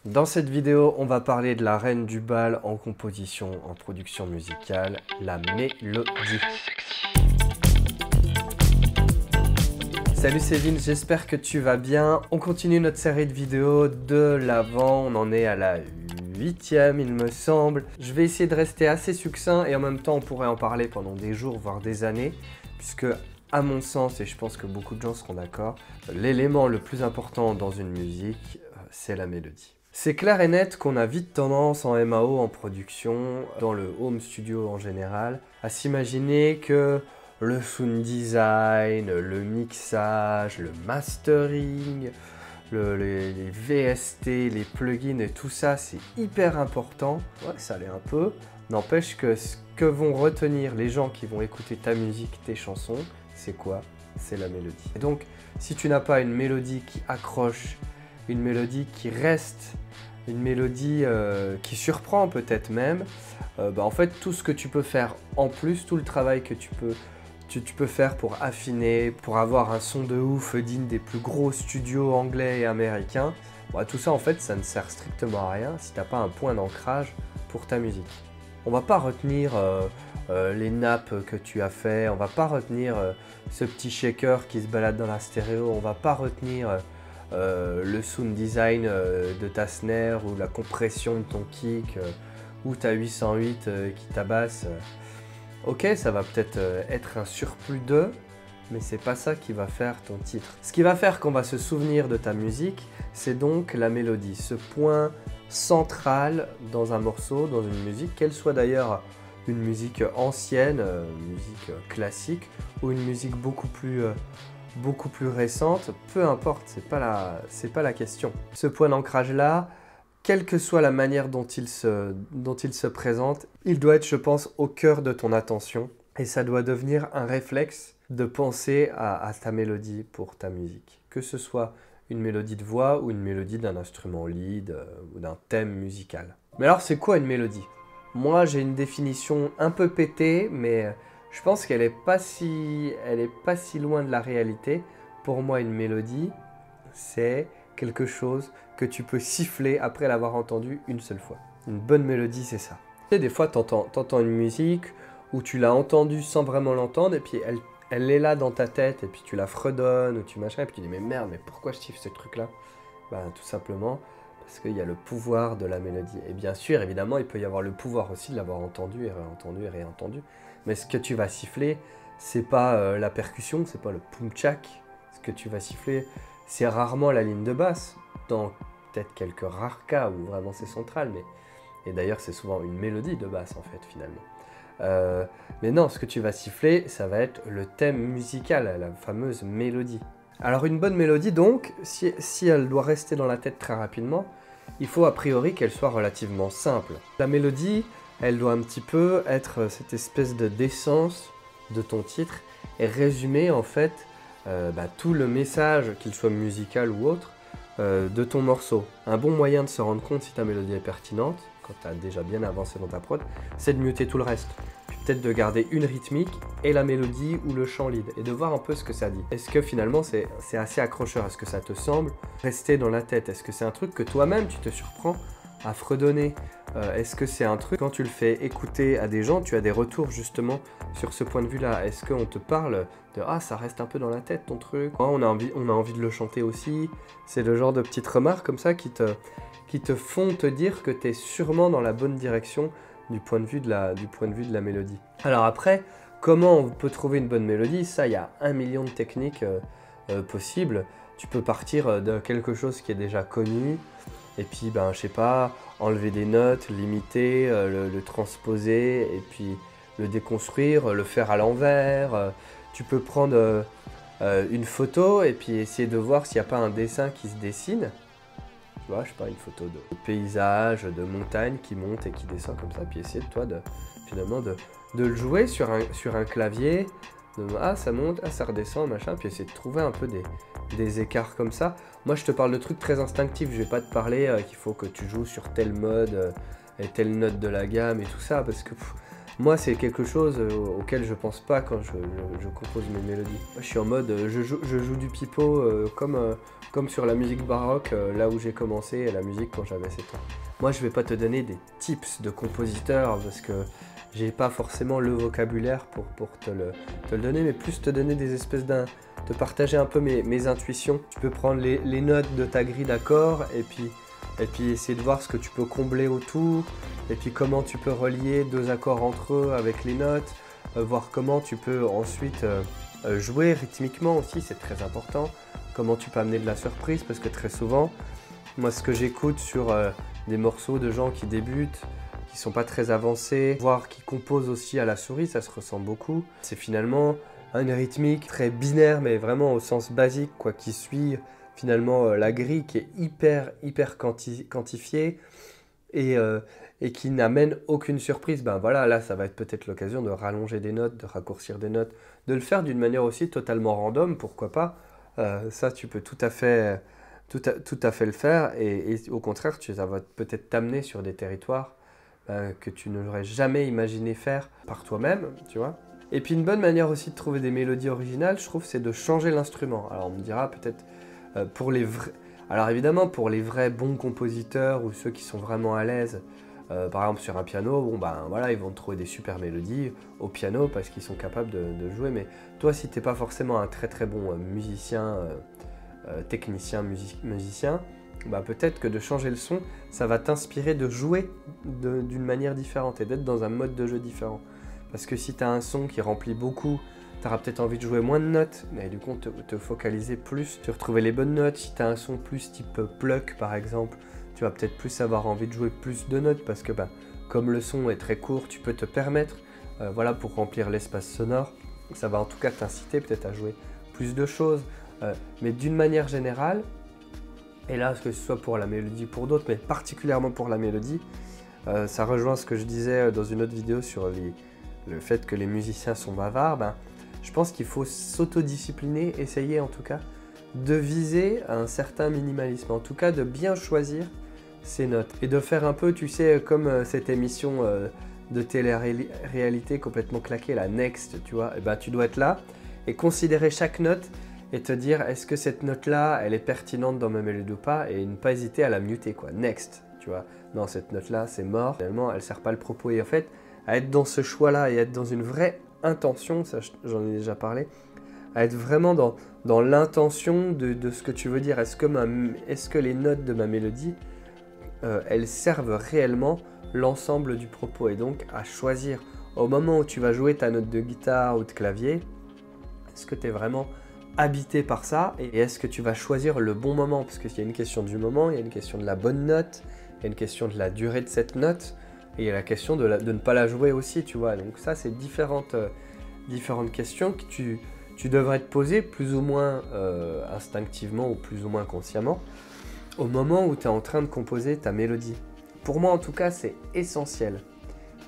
Dans cette vidéo, on va parler de la reine du bal en composition, en production musicale, la mélodie. Salut c'est Vince, j'espère que tu vas bien. On continue notre série de vidéos de l'avant, on en est à la 8e il me semble. Je vais essayer de rester assez succinct et en même temps on pourrait en parler pendant des jours, voire des années, puisque à mon sens, et je pense que beaucoup de gens seront d'accord, l'élément le plus important dans une musique, c'est la mélodie. C'est clair et net qu'on a vite tendance en MAO, en production, dans le home studio en général, à s'imaginer que le sound design, le mixage, le mastering, les VST, les plugins et tout ça, c'est hyper important. Ouais, ça l'est un peu. N'empêche que ce que vont retenir les gens qui vont écouter ta musique, tes chansons, c'est quoi? C'est la mélodie. Et donc, si tu n'as pas une mélodie qui accroche, une mélodie qui reste, une mélodie qui surprend peut-être même, en fait, tout ce que tu peux faire en plus, tout le travail que tu peux faire pour affiner, pour avoir un son de ouf digne des plus gros studios anglais et américains, tout ça en fait ça ne sert strictement à rien si tu n'as pas un point d'ancrage pour ta musique. On va pas retenir les nappes que tu as fait, on va pas retenir ce petit shaker qui se balade dans la stéréo, on va pas retenir le sound design de ta snare ou la compression de ton kick ou ta 808 qui tabasse. Ok, ça va peut-être être un surplus de, mais c'est pas ça qui va faire ton titre. Ce qui va faire qu'on va se souvenir de ta musique, c'est donc la mélodie, ce point central dans un morceau, dans une musique, qu'elle soit d'ailleurs une musique ancienne, musique classique, ou une musique beaucoup plus récente, peu importe, c'est pas la question. Ce point d'ancrage-là, quelle que soit la manière dont il se présente, il doit être, je pense, au cœur de ton attention. Et ça doit devenir un réflexe de penser à ta mélodie pour ta musique. Que ce soit une mélodie de voix ou une mélodie d'un instrument lead ou d'un thème musical. Mais alors, c'est quoi une mélodie? Moi, j'ai une définition un peu pétée, mais je pense qu'elle n'est pas si loin de la réalité. Pour moi, une mélodie, c'est quelque chose que tu peux siffler après l'avoir entendu une seule fois. Une bonne mélodie, c'est ça. Tu sais, des fois, t'entends une musique où tu l'as entendue sans vraiment l'entendre, et puis elle est là dans ta tête, et puis tu la fredonnes, ou tu machin, et puis tu dis, mais merde, mais pourquoi je siffle ce truc-là? Tout simplement parce qu'il y a le pouvoir de la mélodie. Et bien sûr, évidemment, il peut y avoir le pouvoir aussi de l'avoir entendu et réentendu et réentendu. Mais ce que tu vas siffler, c'est pas la percussion, c'est pas le pum-tchak. Ce que tu vas siffler, c'est rarement la ligne de basse, dans peut-être quelques rares cas où vraiment c'est central, et d'ailleurs c'est souvent une mélodie de basse en fait finalement. Mais non, ce que tu vas siffler, ça va être le thème musical, la fameuse mélodie. Alors une bonne mélodie donc, si elle doit rester dans la tête très rapidement, il faut a priori qu'elle soit relativement simple. La mélodie, elle doit un petit peu être cette espèce de d'essence de ton titre et résumer en fait tout le message, qu'il soit musical ou autre, de ton morceau. Un bon moyen de se rendre compte si ta mélodie est pertinente, quand tu as déjà bien avancé dans ta prod, c'est de muter tout le reste. Puis peut-être de garder une rythmique et la mélodie ou le chant lead, et de voir un peu ce que ça dit. Est-ce que finalement c'est assez accrocheur? Est-ce que ça te semble rester dans la tête? Est-ce que c'est un truc que toi-même tu te surprends à fredonner? Est-ce que c'est un truc, quand tu le fais écouter à des gens, tu as des retours justement sur ce point de vue-là? Est-ce qu'on te parle de « Ah, ça reste un peu dans la tête ton truc, on a envie de le chanter aussi ». C'est le genre de petites remarques comme ça qui te font te dire que tu es sûrement dans la bonne direction du point de vue de la mélodie. Alors après, comment on peut trouver une bonne mélodie? Ça, il y a 1 million de techniques possibles. Tu peux partir de quelque chose qui est déjà connu, et puis, je sais pas, enlever des notes, l'imiter, le transposer, et puis le déconstruire, le faire à l'envers. Tu peux prendre une photo et puis essayer de voir s'il n'y a pas un dessin qui se dessine. Tu vois, je sais pas, une photo de paysage, de montagne qui monte et qui descend comme ça, puis essayer finalement de le jouer sur un clavier. Ah, ça monte, ah, ça redescend, machin, puis essayer de trouver un peu des écarts comme ça. Moi, je te parle de trucs très instinctifs, je vais pas te parler qu'il faut que tu joues sur tel mode et telle note de la gamme et tout ça, parce que Moi, c'est quelque chose auquel je pense pas quand je compose mes mélodies. Je suis en mode, je joue du pipeau comme sur la musique baroque, là où j'ai commencé la musique quand j'avais 7 ans. Moi, je vais pas te donner des tips de compositeur parce que j'ai pas forcément le vocabulaire pour te le donner, mais plus te donner des espèces te partager un peu mes intuitions. Tu peux prendre les notes de ta grille d'accords et puis essayer de voir ce que tu peux combler autour, et puis comment tu peux relier deux accords entre eux avec les notes, voir comment tu peux ensuite jouer rythmiquement aussi, c'est très important, comment tu peux amener de la surprise, parce que très souvent, moi ce que j'écoute sur des morceaux de gens qui débutent, qui sont pas très avancés, voire qui composent aussi à la souris, ça se ressent beaucoup, c'est finalement une rythmique très binaire, mais vraiment au sens basique, quoi, qui suit finalement la grille qui est hyper quantifiée et qui n'amène aucune surprise. Ben voilà, là ça va être peut-être l'occasion de rallonger des notes, de raccourcir des notes, de le faire d'une manière aussi totalement random, pourquoi pas. Ça tu peux tout à fait le faire et au contraire ça va peut-être t'amener sur des territoires que tu n'aurais jamais imaginé faire par toi-même, tu vois. Et puis une bonne manière aussi de trouver des mélodies originales, je trouve, c'est de changer l'instrument. Alors on me dira peut-être pour les vrais... Alors évidemment, pour les vrais bons compositeurs ou ceux qui sont vraiment à l'aise, par exemple sur un piano, bon ben voilà, ils vont trouver des super mélodies au piano parce qu'ils sont capables de jouer. Mais toi, si t'es pas forcément un très bon musicien, technicien, musicien, bah peut-être que de changer le son, ça va t'inspirer de jouer d'une manière différente et d'être dans un mode de jeu différent. Parce que si tu as un son qui remplit beaucoup, tu auras peut-être envie de jouer moins de notes, mais du coup te focaliser plus sur trouver les bonnes notes. Si tu as un son plus type pluck par exemple, tu vas peut-être plus avoir envie de jouer plus de notes parce que comme le son est très court, tu peux te permettre, voilà, pour remplir l'espace sonore. Ça va en tout cas t'inciter peut-être à jouer plus de choses, mais d'une manière générale, et là que ce soit pour la mélodie ou pour d'autres, mais particulièrement pour la mélodie, ça rejoint ce que je disais dans une autre vidéo sur le fait que les musiciens sont bavards. Je pense qu'il faut s'autodiscipliner, essayer en tout cas de viser un certain minimalisme, en tout cas de bien choisir ses notes et de faire un peu, tu sais, comme cette émission de télé-réalité complètement claquée, la Next, tu vois, et tu dois être là et considérer chaque note et te dire est-ce que cette note-là, elle est pertinente dans ma mélodie ou pas, et ne pas hésiter à la muter, quoi. Next, tu vois, non, cette note-là, c'est mort, finalement, elle sert pas le propos, et en fait, à être dans ce choix-là et être dans une vraie intention, ça j'en ai déjà parlé, à être vraiment dans l'intention de ce que tu veux dire. Est-ce que les notes de ma mélodie, elles servent réellement l'ensemble du propos? Et donc à choisir au moment où tu vas jouer ta note de guitare ou de clavier, est-ce que tu es vraiment habité par ça? Et est-ce que tu vas choisir le bon moment? Parce qu'il y a une question du moment, il y a une question de la bonne note, il y a une question de la durée de cette note, et il y a la question de ne pas la jouer aussi, tu vois. Donc ça, c'est différentes questions que tu devrais te poser plus ou moins instinctivement ou plus ou moins consciemment au moment où tu es en train de composer ta mélodie. Pour moi, en tout cas, c'est essentiel.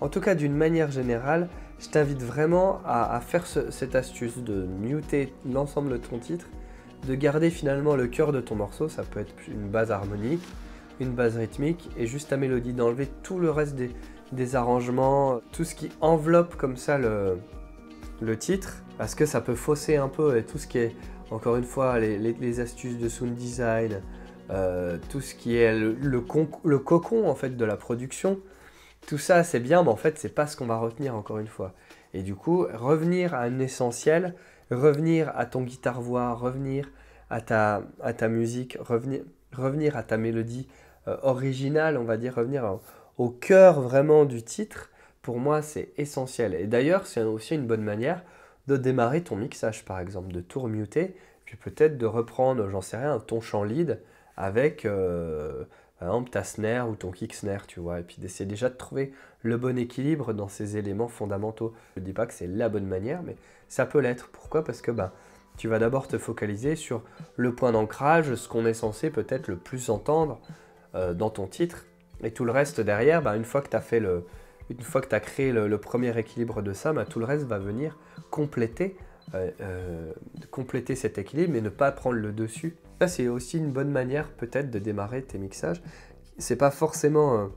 En tout cas, d'une manière générale, je t'invite vraiment à faire cette astuce de muter l'ensemble de ton titre, de garder finalement le cœur de ton morceau. Ça peut être une base harmonique, une base rythmique et juste ta mélodie, d'enlever tout le reste des arrangements, tout ce qui enveloppe comme ça le titre, parce que ça peut fausser un peu, et tout ce qui est, encore une fois, les astuces de sound design, tout ce qui est le cocon en fait de la production, tout ça c'est bien, mais en fait c'est pas ce qu'on va retenir, encore une fois. Et du coup, revenir à un essentiel, revenir à ton guitare-voix, revenir à ta musique, revenir à ta mélodie originale, on va dire, revenir au cœur vraiment du titre, pour moi c'est essentiel. Et d'ailleurs, c'est aussi une bonne manière de démarrer ton mixage, par exemple, de tout remuter, puis peut-être de reprendre, j'en sais rien, ton chant lead avec, par exemple, ta snare ou ton kick snare, tu vois, et puis d'essayer déjà de trouver le bon équilibre dans ces éléments fondamentaux. Je ne dis pas que c'est la bonne manière, mais ça peut l'être. Pourquoi? Parce que tu vas d'abord te focaliser sur le point d'ancrage, ce qu'on est censé peut-être le plus entendre dans ton titre, et tout le reste derrière, une fois que tu as créé le premier équilibre de ça, tout le reste va venir compléter cet équilibre et ne pas prendre le dessus. Ça, c'est aussi une bonne manière peut-être de démarrer tes mixages. C'est pas forcément,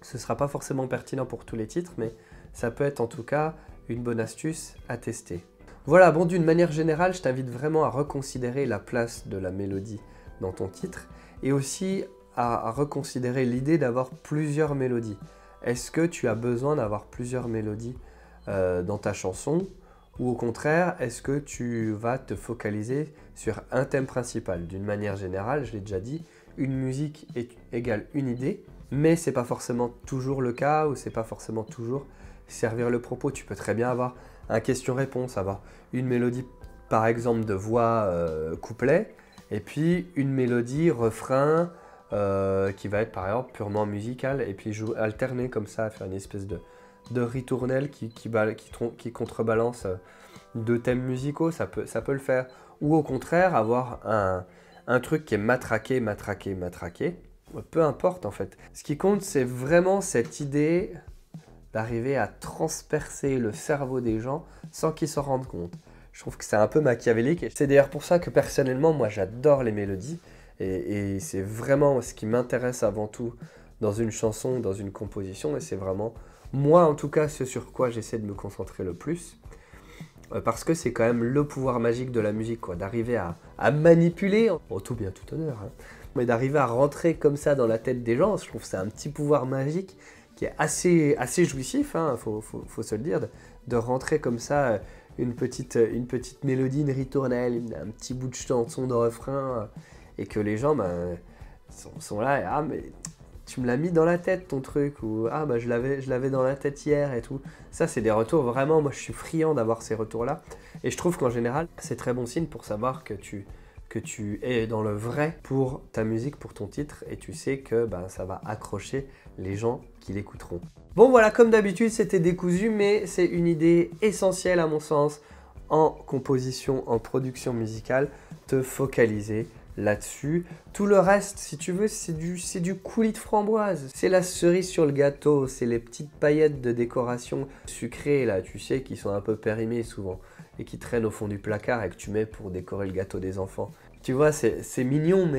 ce sera pas forcément pertinent pour tous les titres, mais ça peut être en tout cas une bonne astuce à tester. Voilà, bon, d'une manière générale, je t'invite vraiment à reconsidérer la place de la mélodie dans ton titre et aussi à reconsidérer l'idée d'avoir plusieurs mélodies. Est-ce que tu as besoin d'avoir plusieurs mélodies dans ta chanson ou au contraire, est-ce que tu vas te focaliser sur un thème principal? D'une manière générale, je l'ai déjà dit, une musique égale une idée, mais c'est pas forcément toujours le cas ou c'est pas forcément toujours servir le propos. Tu peux très bien avoir un question-réponse, avoir une mélodie par exemple de voix couplet et puis une mélodie refrain qui va être par exemple purement musicale et puis alterner comme ça, faire une espèce de ritournelle qui contrebalance deux thèmes musicaux, ça peut le faire. Ou au contraire avoir un truc qui est matraqué, peu importe en fait. Ce qui compte, c'est vraiment cette idée d'arriver à transpercer le cerveau des gens sans qu'ils s'en rendent compte. Je trouve que c'est un peu machiavélique et c'est d'ailleurs pour ça que personnellement, moi j'adore les mélodies et c'est vraiment ce qui m'intéresse avant tout dans une chanson, dans une composition et c'est vraiment, moi en tout cas, ce sur quoi j'essaie de me concentrer le plus parce que c'est quand même le pouvoir magique de la musique, quoi, d'arriver à manipuler, en tout bien tout honneur, hein, mais d'arriver à rentrer comme ça dans la tête des gens, je trouve que c'est un petit pouvoir magique qui est assez jouissif, hein, faut se le dire, de rentrer comme ça une petite mélodie, une ritournelle, un petit bout de chanson de refrain, et que les gens sont là, et, ah mais tu me l'as mis dans la tête ton truc, ou ah bah je l'avais dans la tête hier et tout. Ça c'est des retours vraiment, moi je suis friand d'avoir ces retours-là, et je trouve qu'en général c'est très bon signe pour savoir que tu es dans le vrai pour ta musique, pour ton titre, et tu sais que ça va accrocher les gens qui l'écouteront. Bon voilà, comme d'habitude c'était décousu, mais c'est une idée essentielle à mon sens en composition, en production musicale, te focaliser là-dessus. Tout le reste, si tu veux, c'est du coulis de framboise. C'est la cerise sur le gâteau, c'est les petites paillettes de décoration sucrées là, tu sais, qui sont un peu périmées souvent et qui traînent au fond du placard et que tu mets pour décorer le gâteau des enfants. Tu vois, c'est mignon,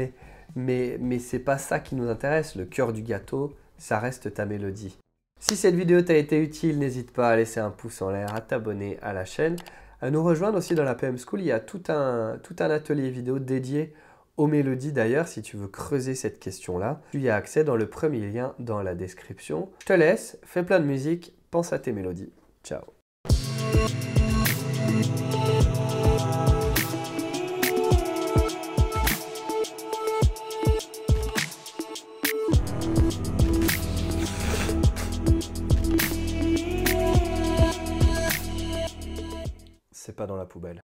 mais c'est pas ça qui nous intéresse. Le cœur du gâteau, ça reste ta mélodie. Si cette vidéo t'a été utile, n'hésite pas à laisser un pouce en l'air, à t'abonner à la chaîne, à nous rejoindre aussi dans la PM School. Il y a tout un atelier vidéo dédié aux mélodies d'ailleurs, si tu veux creuser cette question-là. Tu y as accès dans le premier lien dans la description. Je te laisse, fais plein de musique, pense à tes mélodies. Ciao. C'est pas dans la poubelle.